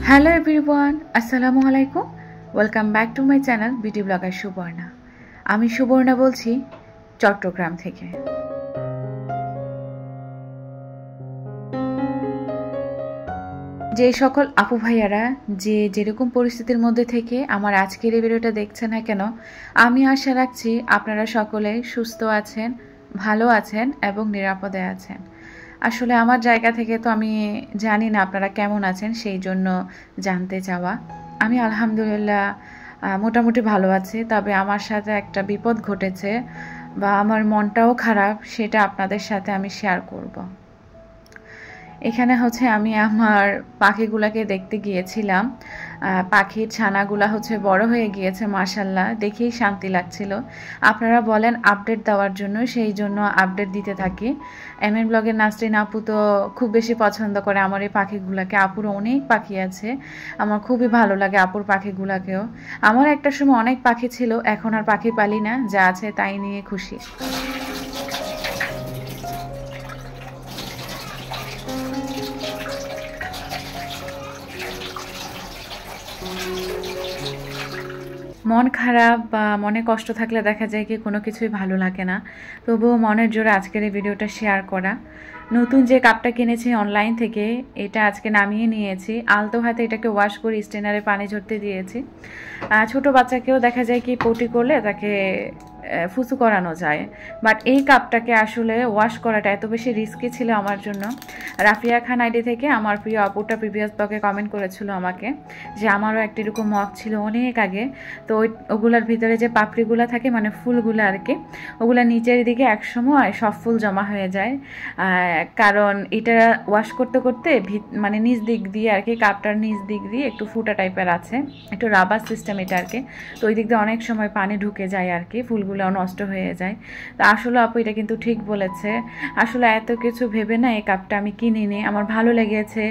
Hello everyone, আসসালামু আলাইকুম। Welcome back to my channel beauty blogger Subarna. আমি সুবর্ণা বলছি চট্টগ্রাম থেকে। যে সকল আপু ভাইয়ারা যেরকম পরিস্থিতির মধ্যে থেকে আমার আজকের এই ভিডিওটা দেখছেন না কেন, আমি আশা রাখছি আপনারা সকলে সুস্থ আছেন, ভালো আছেন এবং নিরাপদে আছেন। আসলে আমার জায়গা থেকে তো আমি জানি না আপনারা কেমন আছেন, সেই জন্য জানতে চাওয়া। আমি আলহামদুলিল্লাহ মোটামুটি ভালো আছি, তবে আমার সাথে একটা বিপদ ঘটেছে বা আমার মনটাও খারাপ, সেটা আপনাদের সাথে আমি শেয়ার করব। এখানে হচ্ছে আমি আমার পাখিগুলাকে দেখতে গিয়েছিলাম। পাখির ছানাগুলা হচ্ছে বড় হয়ে গিয়েছে, মাশাআল্লাহ, দেখেই শান্তি লাগছিল। আপনারা বলেন আপডেট দেওয়ার জন্য, সেই জন্য আপডেট দিতে থাকি। এমএন ব্লগের নাসরিন আপু তো খুব বেশি পছন্দ করে আমার এই পাখিগুলাকে। আপুর অনেক পাখি আছে, আমার খুবই ভালো লাগে আপুর পাখিগুলাকেও। আমার একটা সময় অনেক পাখি ছিল, এখন আর পাখি পালি না, যা আছে তাই নিয়ে খুশি। মন খারাপ বা মনে কষ্ট থাকলে দেখা যায় কি কোনো কিছুই ভালো লাগে না, তবুও মনের জোরে আজকের এই ভিডিওটা শেয়ার করা। নতুন যে কাপটা কিনেছি অনলাইন থেকে, এটা আজকে নামিয়ে নিয়েছি। আলতো হাতে এটাকে ওয়াশ করে স্টেনারে পানি ঝরতে দিয়েছি। ছোট বাচ্চাকেও দেখা যায় কি পটি করলে তাকে ফুসু করানো যায়, বাট এই কাপটাকে আসলে ওয়াশ করাটা এত বেশি রিস্কি ছিল আমার জন্য। রাফিয়া খান আইডি থেকে আমার প্রিয় আপুটা প্রিভিয়াস ব্লগে কমেন্ট করেছিল আমাকে যে আমারও একটা এরকম মগ ছিল অনেক আগে, তো ওগুলার ভিতরে যে পাপড়িগুলো থাকে মানে ফুলগুলো আর কি, ওগুলা নিচের দিকে একসময় সব ফুল জমা হয়ে যায়। কারণ এটা ওয়াশ করতে করতে মানে নিচ দিক দিয়ে আর কি, কাপটার নিচ দিক দিয়ে একটু ফুটা টাইপের আছে, একটু রাবার সিস্টেম এটা আর কি, তো ওই দিক দিয়ে অনেক সময় পানি ঢুকে যায় আর কি, ফুলগুলো নষ্ট হয়ে যায়। তো আসলে আপু এটা কিন্তু ঠিক বলেছে। আসলে এত কিছু ভেবে না এই কাপটা আমি কিনিনি, আমার ভালো লেগেছে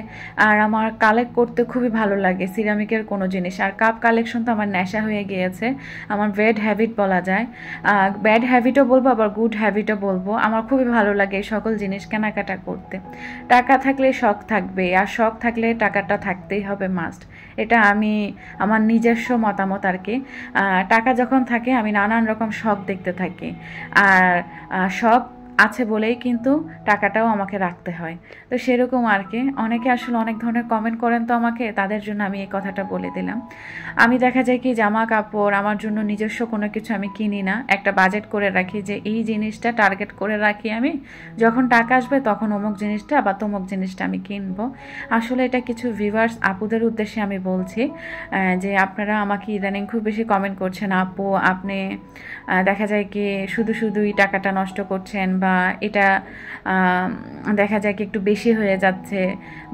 আর আমার কালেক্ট করতে খুবই ভালো লাগে সিরামিকের কোনো জিনিস। আর কাপ কালেকশন তো আমার নেশা হয়ে গিয়েছে, আমার ব্যাড হ্যাবিট বলা যায়। ব্যাড হ্যাবিটও বলবো আবার গুড হ্যাবিটও বলবো। আমার খুবই ভালো লাগে এই সকল জিনিস কেনাকাটা করতে। টাকা থাকলে শখ থাকবে, আর শখ থাকলে টাকাটা থাকতেই হবে মাস্ট। এটা আমি আমার নিজস্ব মতামত আর কি। টাকা যখন থাকে আমি নানান রকম শখ দেখতে থাকি, আর শখ আছে বলেই কিন্তু টাকাটাও আমাকে রাখতে হয়। তো সেরকম আর কি, অনেকে আসলে অনেক ধরনের কমেন্ট করেন, তো আমাকে তাদের জন্য আমি এই কথাটা বলে দিলাম। আমি দেখা যায় কি জামা কাপড় আমার জন্য নিজস্ব কোনো কিছু আমি কিনি না, একটা বাজেট করে রাখি যে এই জিনিসটা টার্গেট করে রাখি আমি, যখন টাকা আসবে তখন অমুক জিনিসটা বা তমুক জিনিসটা আমি কিনবো। আসলে এটা কিছু ভিউয়ার্স আপুদের উদ্দেশ্যে আমি বলছি যে আপনারা আমাকে ইদানিং খুব বেশি কমেন্ট করছেন, আপু আপনি দেখা যায় কি শুধুই টাকাটা নষ্ট করছেন, বা এটা দেখা যায় কি একটু বেশি হয়ে যাচ্ছে,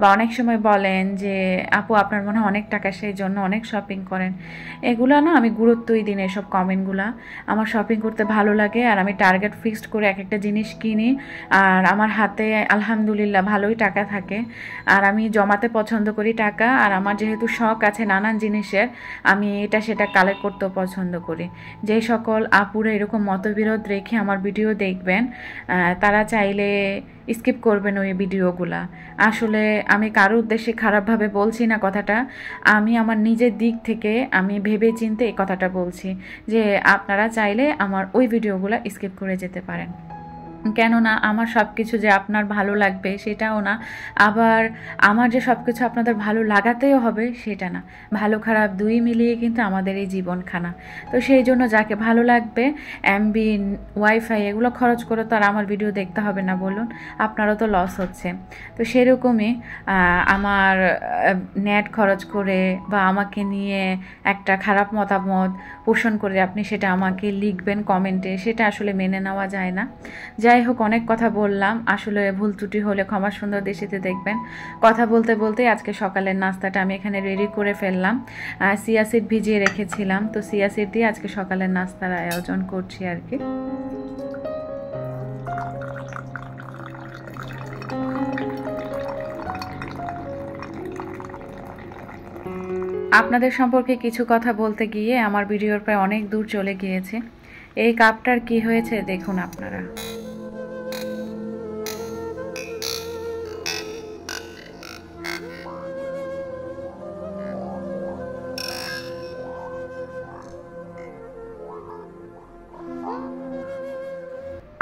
বা অনেক সময় বলেন যে আপু আপনার মনে হয় অনেক টাকা সেই জন্য অনেক শপিং করেন। এগুলো না আমি গুরুত্বই দিই না এসব কমেন্টগুলো। আমার শপিং করতে ভালো লাগে আর আমি টার্গেট ফিক্সড করে এক একটা জিনিস কিনি, আর আমার হাতে আলহামদুলিল্লাহ ভালোই টাকা থাকে, আর আমি জমাতে পছন্দ করি টাকা। আর আমার যেহেতু শখ আছে নানান জিনিসের, আমি এটা সেটা কালেক্ট করতেও পছন্দ করি। যে সকল আপুরা এরকম মতবিরোধ রেখে আমার ভিডিও দেখবেন, তারা চাইলে স্কিপ করবেন ওই ভিডিওগুলা। আসলে আমি কারোর উদ্দেশ্যে খারাপভাবে বলছি না কথাটা, আমি আমার নিজের দিক থেকে আমি ভেবে চিন্তে এই কথাটা বলছি যে আপনারা চাইলে আমার ওই ভিডিওগুলো স্কিপ করে যেতে পারেন। কেননা আমার সব কিছু যে আপনার ভালো লাগবে সেটাও না, আবার আমার যে সব কিছু আপনাদের ভালো লাগাতেও হবে সেটা না। ভালো খারাপ দুই মিলিয়ে কিন্তু আমাদের এই জীবনখানা। তো সেই জন্য যাকে ভালো লাগবে, এমবি ওয়াইফাই এগুলো খরচ করে তো আর আমার ভিডিও দেখতে হবে না বলুন, আপনারও তো লস হচ্ছে। তো সেরকমই আমার নেট খরচ করে বা আমাকে নিয়ে একটা খারাপ মতামত পোষণ করে আপনি সেটা আমাকে লিখবেন কমেন্টে, সেটা আসলে মেনে নেওয়া যায় না। যাই হোক, অনেক কথা বললাম, আসলে ভুল ত্রুটি হলে ক্ষমা সুন্দর দৃষ্টিতে দেখবেন। কথা বলতে বলতে আজকে সকালের নাস্তাটা আমি এখানে রেডি করে ফেললাম। চিয়া সিড ভিজিয়ে রেখেছিলাম, তো চিয়া সিড দিয়ে আজকে সকালের নাস্তার আয়োজন করছি আর কি। আপনাদের সম্পর্কে কিছু কথা বলতে গিয়ে আমার ভিডিওর প্রায় অনেক দূর চলে গিয়েছে। এই কাপটার কি হয়েছে দেখুন আপনারা।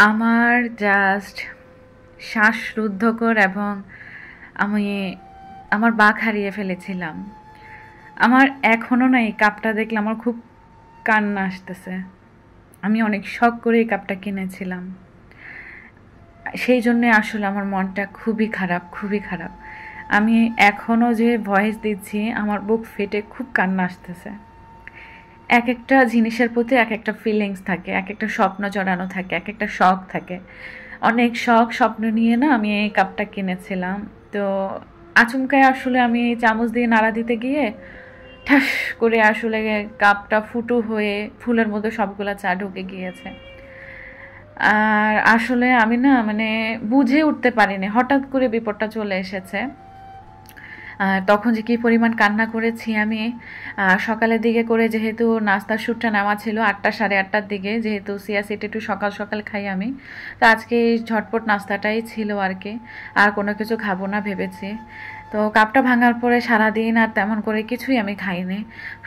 আমার জাস্ট শ্বাসরুদ্ধকর এবং আমি আমার বাক হারিয়ে ফেলেছিলাম। আমার এখনও না এই কাপটা দেখলে আমার খুব কান্না আসতেছে। আমি অনেক শখ করে এই কাপটা কিনেছিলাম, সেই জন্যে আসলে আমার মনটা খুবই খারাপ, খুবই খারাপ। আমি এখনও যে ভয়েস দিচ্ছি আমার বুক ফেটে খুব কান্না আসতেছে। এক একটা জিনিসের প্রতি এক একটা ফিলিংস থাকে, এক একটা স্বপ্ন জড়ানো থাকে, এক একটা শখ থাকে। অনেক শখ স্বপ্ন নিয়ে না আমি এই কাপটা কিনেছিলাম। তো আচমকায় আসলে আমি চামচ দিয়ে নাড়া দিতে গিয়ে ঠাস করে আসলে কাপটা ফুটো হয়ে ফুলের মধ্যে সবগুলা চা ঢুকে গিয়েছে। আর আসলে আমি না মানে বুঝে উঠতে পারিনি, হঠাৎ করে বিপদটা চলে এসেছে। তখন যে কী পরিমাণ কান্না করেছি আমি। সকালের দিকে করে যেহেতু নাস্তার শ্যুটটা নেওয়া ছিল 8টা সাড়ে 8টার দিকে, যেহেতু সিয়া সিট একটু সকাল সকাল খাই আমি, তো আজকে এই ঝটপট নাস্তাটাই ছিল আর কি। আর কোনো কিছু খাবো না ভেবেছি। তো কাপটা ভাঙার পরে সারাদিন আর তেমন করে কিছুই আমি খাইনি।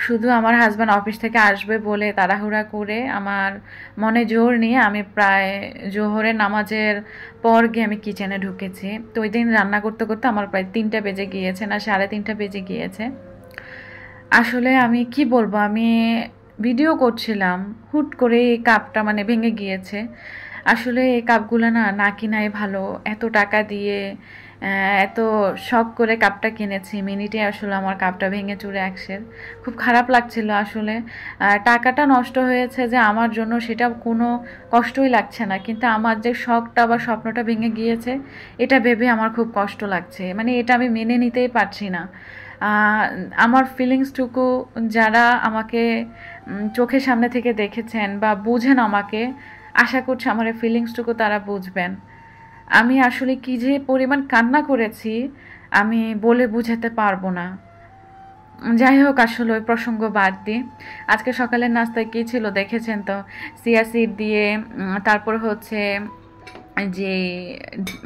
শুধু আমার হাজব্যান্ড অফিস থেকে আসবে বলে তাড়াহুড়া করে আমার মনে জোর নিয়ে আমি প্রায় জোহরের নামাজের পর গিয়ে আমি কিচেনে ঢুকেছি। তো ওই দিন রান্না করতে করতে আমার প্রায় 3টা বেজে গিয়েছে, না 3:30 বেজে গিয়েছে। আসলে আমি কি বলবো, আমি ভিডিও করছিলাম, হুট করে এই কাপটা মানে ভেঙে গিয়েছে। আসলে এই কাপগুলো না কিনাই ভালো। এত টাকা দিয়ে এত শখ করে কাপটা কিনেছি, মিনিটে আসলে আমার কাপটা ভেঙে চুরে একশের। খুব খারাপ লাগছিল আসলে। টাকাটা নষ্ট হয়েছে যে আমার জন্য সেটা কোনো কষ্টই লাগছে না, কিন্তু আমার যে শখটা বা স্বপ্নটা ভেঙে গিয়েছে এটা ভেবে আমার খুব কষ্ট লাগছে। মানে এটা আমি মেনে নিতেই পারছি না। আমার ফিলিংসটুকু যারা আমাকে চোখের সামনে থেকে দেখেছেন বা বুঝেন আমাকে, আশা করছি আমার এই ফিলিংসটুকু তারা বুঝবেন। আমি আসলে কি যে পরিমাণ কান্না করেছি আমি বলে বুঝাতে পারবো না। যাই হোক, আসলে ওই প্রসঙ্গ বাদ দিই। আজকে সকালের নাস্তায় কী ছিল দেখেছেন তো, চিয়া সিড দিয়ে তারপর হচ্ছে যে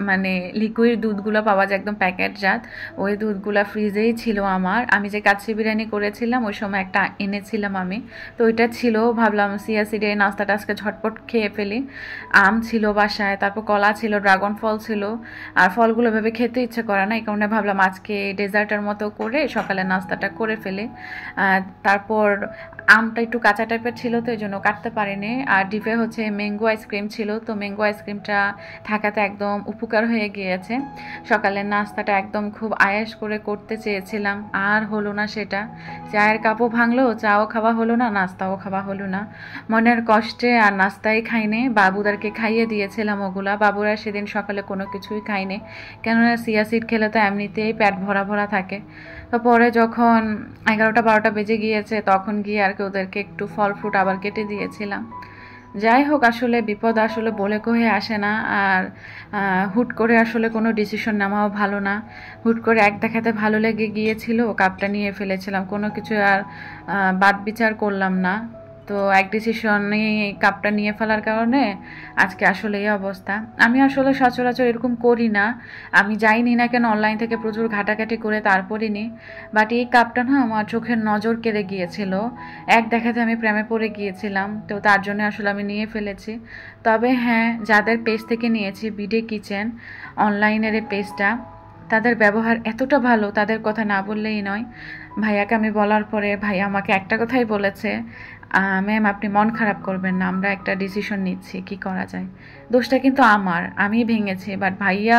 মানে লিকুইড দুধগুলো পাওয়া যায় একদম প্যাকেটজাত, ওই দুধগুলো ফ্রিজেই ছিল আমার। আমি যে কাচ্চি বিরিয়ানি করেছিলাম ওই সময় একটা এনেছিলাম আমি, তো ওইটা ছিল। ভাবলাম চিয়া সিডে নাস্তাটা আজকে ঝটপট খেয়ে ফেলি। আম ছিল বাসায়, তারপর কলা ছিল, ড্রাগন ফল ছিল। আর ফলগুলো ভেবে খেতে ইচ্ছে করে না, এই কারণে ভাবলাম আজকে ডেজার্টের মতো করে সকালে নাস্তাটা করে ফেলি। তারপর আমটা একটু কাঁচা টাইপের ছিল তো এই জন্য কাটতে পারিনি। আর ডিপে হচ্ছে ম্যাঙ্গো আইসক্রিম ছিল, তো ম্যাঙ্গো আইসক্রিমটা থাকাতে একদম উপকার হয়ে গিয়েছে। সকালের নাস্তাটা একদম খুব আয়েশ করে করতে চেয়েছিলাম, আর হলো না সেটা। চায়ের কাপও ভাঙলো, চাও খাওয়া হলো না, নাস্তাও খাওয়া হলো না। মনের কষ্টে আর নাস্তাই খাইনি, বাবুদেরকে খাইয়ে দিয়েছিলাম ওগুলা। বাবুরা সেদিন সকালে কোনো কিছুই খাইনি, কেননা চিয়া সিড খেলে তো এমনিতেই পেট ভরা ভরা থাকে। তো পরে যখন 11টা 12টা বেজে গিয়েছে তখন গিয়ে আর কি ওদেরকে একটু ফল ফ্রুট আবার কেটে দিয়েছিলাম। যাই হোক, আসলে বিপদ আসলে বলে কয়ে আসে না। আর হুট করে আসলে কোনো ডিসিশন নেওয়াও ভালো না। হুট করে এক দেখাতে ভালো লেগে গিয়েছিল, কাপটা নিয়ে ফেলেছিলাম, কোনো কিছু আর বাদ বিচার করলাম না। তো এক ডিসিশনে কাপটা নিয়ে ফেলার কারণে আজকে আসলে এই অবস্থা। আমি আসলে সচরাচর এরকম করি না, আমি যাইনি না কেন অনলাইন থেকে প্রচুর ঘাটাঘাটি করে তারপরই নিই। বাট এই কাপটা না আমার চোখের নজর কেড়ে গিয়েছিল, এক দেখাতে আমি প্রেমে পড়ে গিয়েছিলাম, তো তার জন্য আসলে আমি নিয়ে ফেলেছি। তবে হ্যাঁ, যাদের পেজ থেকে নিয়েছি বিডে কিচেন অনলাইনের এই পেজটা, তাদের ব্যবহার এতটা ভালো, তাদের কথা না বললেই নয়। ভাইয়াকে আমি বলার পরে ভাইয়া আমাকে একটা কথাই বলেছে, ম্যাম আপনি মন খারাপ করবেন না, আমরা একটা ডিসিশন নিচ্ছি, কি করা যায়। দোষটা কিন্তু আমার, আমি ভেঙেছি। বাট ভাইয়া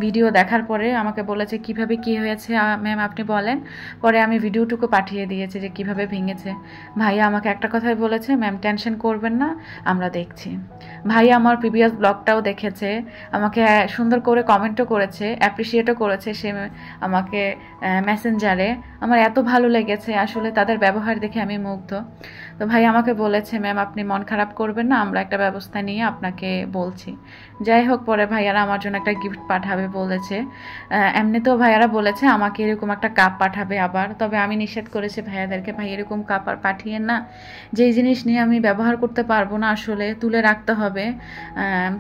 ভিডিও দেখার পরে আমাকে বলেছে কিভাবে কি হয়েছে ম্যাম আপনি বলেন। পরে আমি ভিডিওটুকু পাঠিয়ে দিয়েছি যে কিভাবে ভেঙেছে। ভাইয়া আমাকে একটা কথাই বলেছে, ম্যাম টেনশন করবেন না, আমরা দেখছি। ভাইয়া আমার প্রিভিয়াস ব্লগটাও দেখেছে, আমাকে সুন্দর করে কমেন্টও করেছে, অ্যাপ্রিসিয়েটও করেছে সে আমাকে মেসেঞ্জারে। আমার এত ভালো লেগেছে, আসলে তাদের ব্যবহার দেখে আমি মুগ্ধ। তো ভাই আমাকে বলেছে ম্যাম আপনি মন খারাপ করবেন না, আমরা একটা ব্যবস্থা নিয়ে আপনাকে বলছি। যাই হোক, পরে ভাইয়ারা আমার জন্য একটা গিফট পাঠাবে বলেছে। এমনিতেও ভাইয়ারা বলেছে আমাকে এরকম একটা কাপ পাঠাবে আবার, তবে আমি নিষেধ করেছি ভাইয়াদেরকে, ভাই এরকম কাপ আর পাঠিয়েন না, যেই জিনিস নিয়ে আমি ব্যবহার করতে পারবো না আসলে তুলে রাখতে হবে।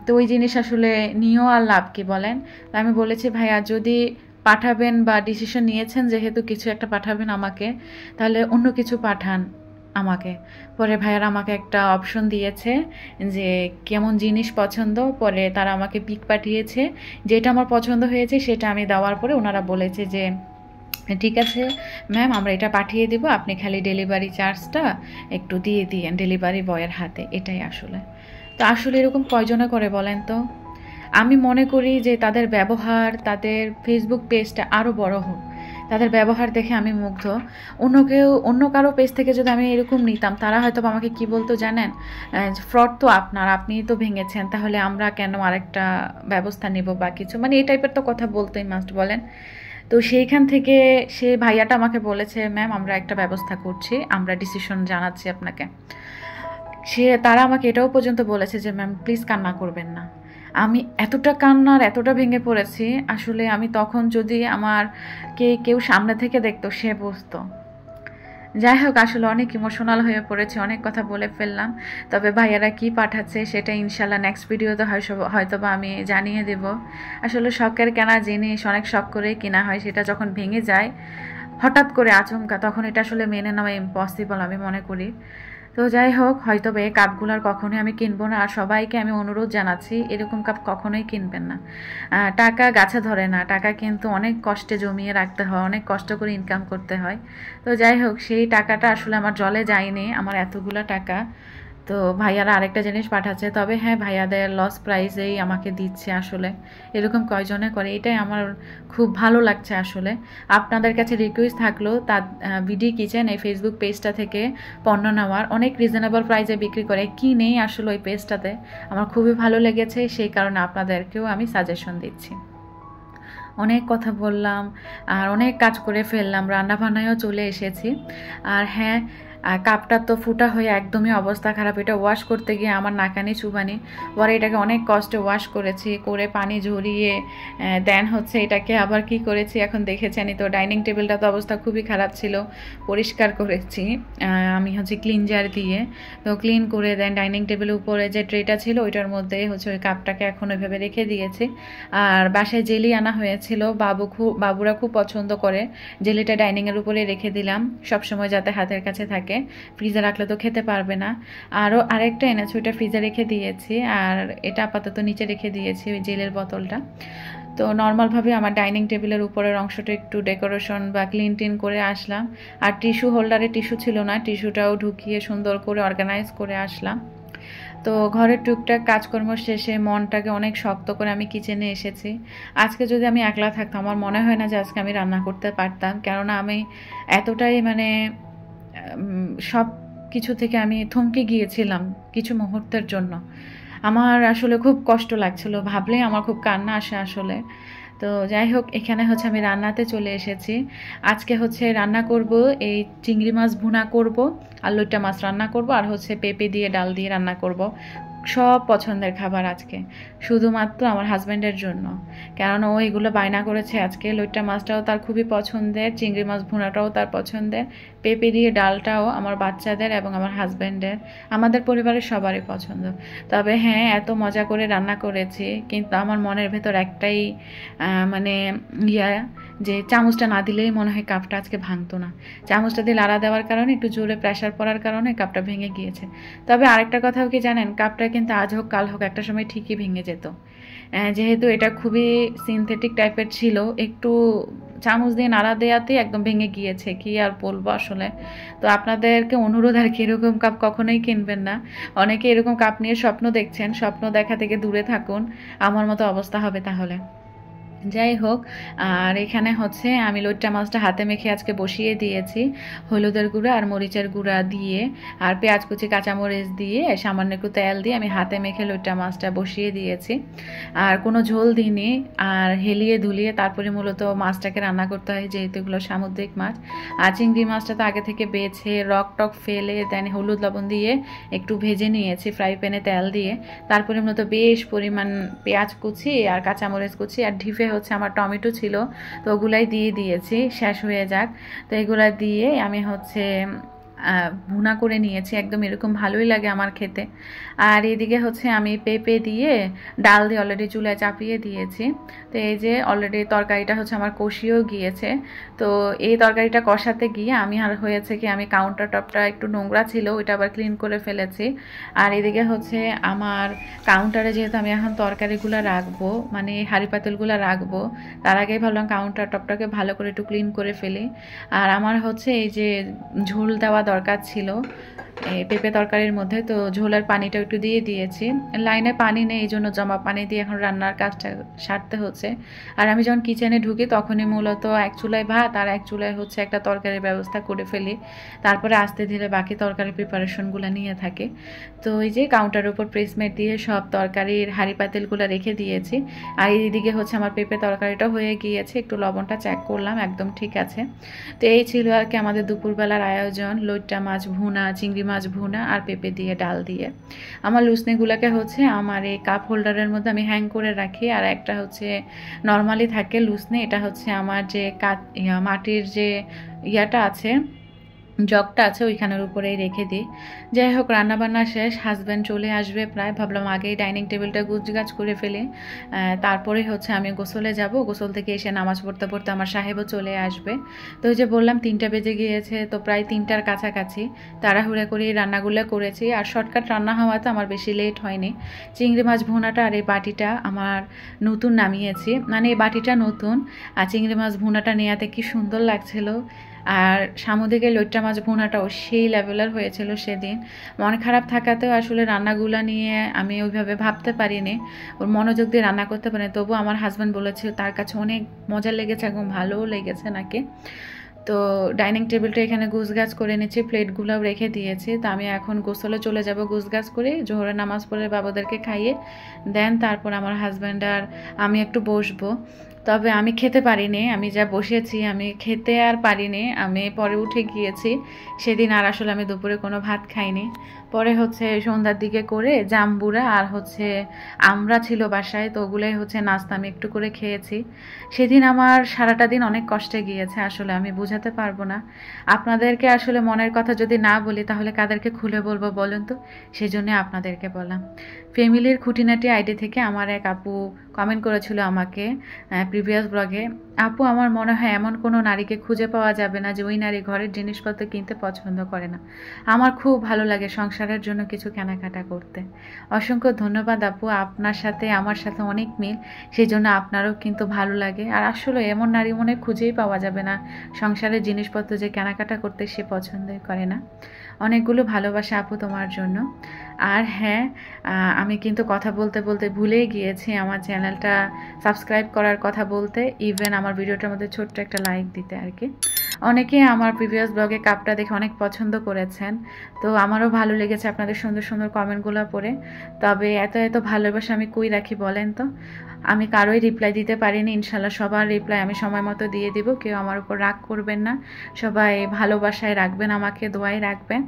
তো ওই জিনিস আসলে নিয়েও আর লাভ কি বলেন। আমি বলেছি ভাইয়া যদি পাঠাবেন বা ডিসিশন নিয়েছেন যেহেতু কিছু একটা পাঠাবেন আমাকে, তাহলে অন্য কিছু পাঠান। আমাকে। পরে ভাইয়ারা আমাকে একটা অপশন দিয়েছে যে কেমন জিনিস পছন্দ, পরে তারা আমাকে পিক পাঠিয়েছে, যেটা আমার পছন্দ হয়েছে সেটা আমি দেওয়ার পরে ওনারা বলেছে যে ঠিক আছে ম্যাম, আমরা এটা পাঠিয়ে দেব, আপনি খালি ডেলিভারি চার্জটা একটু দিয়ে দিয়েন ডেলিভারি বয়ের হাতে। এটাই আসলে। তো আসলে এরকম কয়জনে করে বলেন তো? আমি মনে করি যে তাদের ব্যবহার, তাদের ফেসবুক পেজটা আরও বড় হোক, তাদের ব্যবহার দেখে আমি মুগ্ধ। অন্য কারো পেজ থেকে যদি আমি এরকম নিতাম, তারা হয়তো আমাকে কি বলতো জানেন, ফ্রড তো আপনি তো ভেঙেছেন, তাহলে আমরা কেন আরেকটা ব্যবস্থা নেব বা কিছু, মানে এই টাইপের তো কথা বলতেই মাস্ট বলেন। তো সেইখান থেকে সে ভাইয়াটা আমাকে বলেছে ম্যাম আমরা একটা ব্যবস্থা করছি, আমরা ডিসিশন জানাচ্ছি আপনাকে। তারা আমাকে এটাও পর্যন্ত বলেছে যে ম্যাম প্লিজ কান্না করবেন না। আমি এতটা কান্নার এতটা ভেঙে পড়েছি আসলে, আমি তখন যদি আমার কেউ সামনে থেকে দেখতো সে বুঝতো। যাই হোক, আসলে অনেক ইমোশনাল হয়ে পড়েছি, অনেক কথা বলে ফেললাম। তবে ভাইয়ারা কি পাঠাচ্ছে সেটা ইনশাল্লাহ নেক্সট ভিডিওতে হয়তো বা আমি জানিয়ে দেব। আসলে শখের কেনা জিনিস অনেক শখ করেই কেনা হয়, সেটা যখন ভেঙে যায় হঠাৎ করে আচমকা, তখন এটা আসলে মেনে নেওয়া ইম্পসিবল আমি মনে করি। তো যাই হোক, হয়তো এই কাপগুলোর কখনোই আমি কিনবো না। আর সবাইকে আমি অনুরোধ জানাচ্ছি এরকম কাপ কখনোই কিনবেন না। টাকা গাছে ধরে না, টাকা কিন্তু অনেক কষ্টে জমিয়ে রাখতে হয়, অনেক কষ্ট করে ইনকাম করতে হয়। তো যাই হোক, সেই টাকাটা আসলে আমার জলে যায়নি, আমার এতগুলো টাকা। তো ভাইয়ারা আরেকটা জিনিস পাঠাচ্ছে, তবে হ্যাঁ ভাইয়াদের লস প্রাইসেই আমাকে দিচ্ছে। আসলে এরকম কয়জনে করে, এটাই আমার খুব ভালো লাগছে। আসলে আপনাদের কাছে রিকোয়েস্ট থাকলো তার বিডি কিচেন এই ফেসবুক পেজটা থেকে পণ্য নেওয়ার, অনেক রিজনেবল প্রাইসে বিক্রি করে, কি নেই আসলে ওই পেজটাতে, আমার খুবই ভালো লেগেছে, সেই কারণে আপনাদেরকেও আমি সাজেশন দিচ্ছি। অনেক কথা বললাম আর অনেক কাজ করে ফেললাম, রান্নাবান্নায়ও চলে এসেছি। আর হ্যাঁ, কাপটা তো ফুটা হয়ে একদমই অবস্থা খারাপ। এটা ওয়াশ করতে গিয়ে আমার নাকানি চুবানি, পরে এটাকে অনেক কষ্টে ওয়াশ করেছি, করে পানি ঝরিয়ে দেন হচ্ছে এটাকে আবার কি করেছি এখন দেখেছেনই তো। ডাইনিং টেবিলটা তো অবস্থা খুবই খারাপ ছিল, পরিষ্কার করেছি আমি হচ্ছে ক্লিনজার দিয়ে। তো ক্লিন করে দেন ডাইনিং টেবিলের উপরে যে ট্রেটা ছিল ওইটার মধ্যে হচ্ছে ওই কাপটাকে এখন ওইভাবে রেখে দিয়েছি। আর বাসায় জেলি আনা হয়েছিল, বাবুরা খুব পছন্দ করে, জেলিটা ডাইনিংয়ের উপরে রেখে দিলাম সবসময় যাতে হাতের কাছে থাকে, ফ্রিজে রাখলে তো খেতে পারবে না। আরও আরেকটা এনেছি, ওইটা ফ্রিজে রেখে দিয়েছি, আর এটা আপাতত নিচে রেখে দিয়েছি ওই জেলের বোতলটা। তো নর্মালভাবে আমার ডাইনিং টেবিলের উপরের অংশটা একটু ডেকোরেশন বা ক্লিন করে আসলাম। আর টিস্যু হোল্ডারে টিস্যু ছিল না, টিস্যুটাও ঢুকিয়ে সুন্দর করে অর্গানাইজ করে আসলাম। তো ঘরের টুকটাক কাজকর্ম শেষে মনটাকে অনেক শক্ত করে আমি কিচেনে এসেছি। আজকে যদি আমি একলা থাকতাম আমার মনে হয় না যে আজকে আমি রান্না করতে পারতাম, কেননা আমি এতটাই মানে সব কিছু থেকে আমি থমকে গিয়েছিলাম কিছু মুহূর্তের জন্য। আমার আসলে খুব কষ্ট লাগছিল, ভাবলেই আমার খুব কান্না আসে আসলে। তো যাই হোক, এখানে হচ্ছে আমি রান্নাতে চলে এসেছি। আজকে হচ্ছে রান্না করব, এই চিংড়ি মাছ ভুনা করব, আর লইট্টা মাছ রান্না করব, আর হচ্ছে পেঁপে দিয়ে ডাল দিয়ে রান্না করব। সব পছন্দের খাবার আজকে, শুধুমাত্র আমার হাজব্যান্ডের জন্য, কেননা ও এগুলো বায়না করেছে আজকে। লইট্টা মাছটাও তার খুবই পছন্দের, চিংড়ি মাছ ভুনাটাও তার পছন্দের, পেঁপে দিয়ে ডালটাও আমার বাচ্চাদের এবং আমার হাজব্যান্ডের, আমাদের পরিবারের সবারই পছন্দ। তবে হ্যাঁ, এত মজা করে রান্না করেছি, কিন্তু আমার মনের ভেতর একটাই মানে যে চামচটা না দিলেই মনে হয় কাপটা আজকে ভাঙতো না। চামচটা দিয়ে লাড়া দেওয়ার কারণে, একটু জোরে প্রেশার পড়ার কারণে কাপটা ভেঙে গিয়েছে। তবে আরেকটা কথাও কি জানেন, কাপটা কিন্তু আজ হোক কাল হোক একটা সময় ঠিকই ভেঙে যেত। যেহেতু এটা খুবই সিনথেটিক টাইপের ছিল, একটু চামচ দিয়ে নাড়া দেওয়াতে একদম ভেঙে গিয়েছে, কি আর বলবো আসলে। তো আপনাদেরকে অনুরোধ আর কি, এরকম কাপ কখনোই কিনবেন না। অনেকে এরকম কাপ নিয়ে স্বপ্ন দেখছেন, স্বপ্ন দেখা থেকে দূরে থাকুন, আমার মতো অবস্থা হবে তাহলে। যাই হোক, আর এখানে হচ্ছে আমি লইট্টা মাছটা হাতে মেখে আজকে বসিয়ে দিয়েছি, হলুদের গুঁড়া আর মরিচের গুঁড়া দিয়ে, আর পেঁয়াজ কুচি কাঁচামরিচ দিয়ে, সামান্য একটু তেল দিয়ে আমি হাতে মেখে লইট্টা মাছটা বসিয়ে দিয়েছি। আর কোনো ঝোল দিইনি, আর হেলিয়ে ধুলিয়ে তারপরে মূলত মাছটাকে রান্না করতে হয়, যেহেতু এগুলো সামুদ্রিক মাছ। আর চিংড়ি মাছটা তো আগে থেকে বেছে রক টক ফেলে দেন হলুদ লবণ দিয়ে একটু ভেজে নিয়েছি ফ্রাই প্যানে তেল দিয়ে। তারপরে মূলত বেশ পরিমাণ পেঁয়াজ কুচি আর কাঁচামরিচ কুচি আর ঢিফে হচ্ছে আমার টমেটো ছিল, তো ওগুলাই দিয়ে দিয়েছি, শেষ হয়ে যাক। তো এগুলা দিয়ে আমি হচ্ছে ভুনা করে নিয়েছি, একদম এরকম ভালোই লাগে আমার খেতে। আর এদিকে হচ্ছে আমি পেঁপে দিয়ে ডাল দিয়ে অলরেডি চুলায় চাপিয়ে দিয়েছি। তো এই যে অলরেডি তরকারিটা হচ্ছে আমার কষিয়েও গিয়েছে। তো এই তরকারিটা কষাতে গিয়ে আমি আর হয়েছে কি আমি কাউন্টার টপটা একটু নোংরা ছিল, ওইটা আবার ক্লিন করে ফেলেছি। আর এদিকে হচ্ছে আমার কাউন্টারে যেহেতু আমি এখন তরকারিগুলো রাখবো, মানে হাঁড়ি পাতিলগুলো রাখবো, তার আগেই ভাবলাম কাউন্টার টপটাকে ভালো করে একটু ক্লিন করে ফেলি। আর আমার হচ্ছে এই যে ঝোল দেওয়া দরকার ছিল এই পেঁপে তরকারির মধ্যে, তো ঝোলের পানিটা একটু দিয়ে দিয়েছি। লাইনে পানি নেই, এই জন্য জমা পানি দিয়ে এখন রান্নার কাজটা সারতে হচ্ছে। আর আমি যখন কিচেনে ঢুকি তখনই মূলত এক চুলায় ভাত আর এক চুলায় হচ্ছে একটা তরকারির ব্যবস্থা করে ফেলি, তারপরে আস্তে ধীরে বাকি তরকারির প্রিপারেশনগুলো নিয়ে থাকে। তো এই যে কাউন্টারের উপর প্রেসমেট দিয়ে সব তরকারির হাঁড়ি পাতিলগুলো রেখে দিয়েছি। আর এইদিকে হচ্ছে আমার পেঁপে তরকারিটা হয়ে গিয়েছে, একটু লবণটা চেক করলাম, একদম ঠিক আছে। তো এই ছিল আর কি আমাদের দুপুরবেলার আয়োজন, লইট্টা মাছ ভুনা, চিংড়ি মাছ ভুনা আর পেঁপে দিয়ে ডাল দিয়ে। আমার লুসনিগুলোকে হচ্ছে আমার এই কাপ হোল্ডারের মধ্যে আমি হ্যাং করে রাখি, আর একটা হচ্ছে নর্মালি থাকে লুসনি, এটা হচ্ছে আমার যে মাটির যে ইয়াটা আছে, জগটা আছে, ওইখানের উপরেই রেখে দিই। যাই হোক, রান্নাবান্না শেষ, হাজব্যান্ড চলে আসবে প্রায়, ভাবলাম আগেই ডাইনিং টেবিলটা গুছগাছ করে ফেলি, তারপরে হচ্ছে আমি গোসলে যাব। গোসল থেকে এসে নামাজ পড়তে পড়তে আমার সাহেবও চলে আসবে। তো ওই যে বললাম 3টা বেজে গিয়েছে, তো প্রায় 3টার কাছাকাছি তাড়াহুড়া করে রান্নাগুলো করেছি। আর শর্টকাট রান্না হওয়াতে আমার বেশি লেট হয়নি। চিংড়ি মাছ ভুনাটা আর এই বাটিটা আমার নতুন নামিয়েছি, মানে এই বাটিটা নতুন, আর চিংড়ি মাছ ভুনাটা নেওয়াতে কি সুন্দর লাগছিল। আর সামুদ্রিকের লইট্টা মাছ ভুনাটাও সেই লেভেলের হয়েছিল সেদিন। মন খারাপ থাকাতেও আসলে রান্নাগুলো নিয়ে আমি ওইভাবে ভাবতে পারিনি, ওর মনোযোগ দিয়ে রান্না করতে পারিনি। তবু আমার হাজব্যান্ড বলেছিল তার কাছে অনেক মজা লেগেছে, একদম ভালোও লেগেছে নাকি। তো ডাইনিং টেবিলটা এখানে গুছগাছ করে নিচ্ছি, প্লেটগুলোও রেখে দিয়েছি। তো আমি এখন গোসলে চলে যাব, গুছগাছ করে জোহরের নামাজ পড়ে বাবাদেরকে খাইয়ে দেন তারপর আমার হাজব্যান্ড আর আমি একটু বসবো। তবে আমি খেতে পারিনি, আমি যা বসেছি আমি খেতে আর পারিনি, আমি পরে উঠে গিয়েছি। সেদিন আর আসলে আমি দুপুরে কোনো ভাত খাইনি। পরে হচ্ছে সন্ধ্যার দিকে করে জাম্বুরা আর হচ্ছে আমরা ছিল বাসায়, তো ওগুলোই হচ্ছে নাস্তা আমি একটু করে খেয়েছি। সেদিন আমার সারাটা দিন অনেক কষ্টে গিয়েছে, আসলে আমি বোঝাতে পারবো না। আপনাদেরকে আসলে মনের কথা যদি না বলি তাহলে কাদেরকে খুলে বলবো বলুন তো, সেই জন্য আপনাদেরকে বললাম। ফ্যামিলির খুঁটিনাটি আইডি থেকে আমার এক আপু কমেন্ট করেছিল আমাকে প্রিভিয়াস ব্লগে, আপু আমার মনে হয় এমন কোনো নারীকে খুঁজে পাওয়া যাবে না যে ওই নারী ঘরের জিনিসপত্র কিনতে পছন্দ করে না। আমার খুব ভালো লাগে সংসারের জন্য কিছু কেনাকাটা করতে। অসংখ্য ধন্যবাদ আপু, আপনার সাথে আমার সাথে অনেক মিল, সেই জন্য আপনারও কিন্তু ভালো লাগে। আর আসলে এমন নারী মনে খুঁজেই পাওয়া যাবে না সংসারের জিনিসপত্র যে কেনাকাটা করতে সে পছন্দই করে না। অনেকগুলো ভালোবাসা আপু তোমার জন্য। আর হ্যাঁ, আমি কিন্তু কথা বলতে বলতে ভুলেই গিয়েছি আমার চ্যানেলটা সাবস্ক্রাইব করার কথা বলতে, ইভেন আমার ভিডিওটার মধ্যে ছোট্ট একটা লাইক দিতে আর কি। অনেকে আমার প্রিভিয়াস ব্লগে কাপটা দেখে অনেক পছন্দ করেছেন, তো আমারও ভালো লেগেছে আপনাদের সুন্দর সুন্দর কমেন্টগুলো পড়ে। তবে এত এত ভালোবাসা আমি কই রাখি বলেন তো, আমি কারোই রিপ্লাই দিতে পারিনি। ইনশাল্লাহ সবার রিপ্লাই আমি সময় মতো দিয়ে দিব, কেউ আমার উপর রাগ করবেন না, সবাই ভালোবাসায় রাখবেন, আমাকে দোয়াই রাখবেন।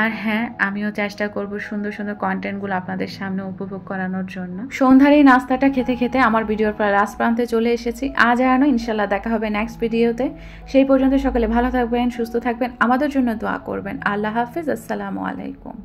আর হ্যাঁ, আমিও চেষ্টা করব সুন্দর সুন্দর কন্টেন্টগুলো আপনাদের সামনে উপভোগ করানোর জন্য। সন্ধ্যার এই নাস্তাটা খেতে খেতে আমার ভিডিওর প্রায় লাস্ট প্রান্তে চলে এসেছি। আজ আর নয়, ইনশাল্লাহ দেখা হবে নেক্সট ভিডিওতে। সেই পর্যন্ত সকলে ভালো থাকবেন, সুস্থ থাকবেন, আমাদের জন্য দোয়া করবেন। আল্লাহ হাফিজ, আসসালামু আলাইকুম।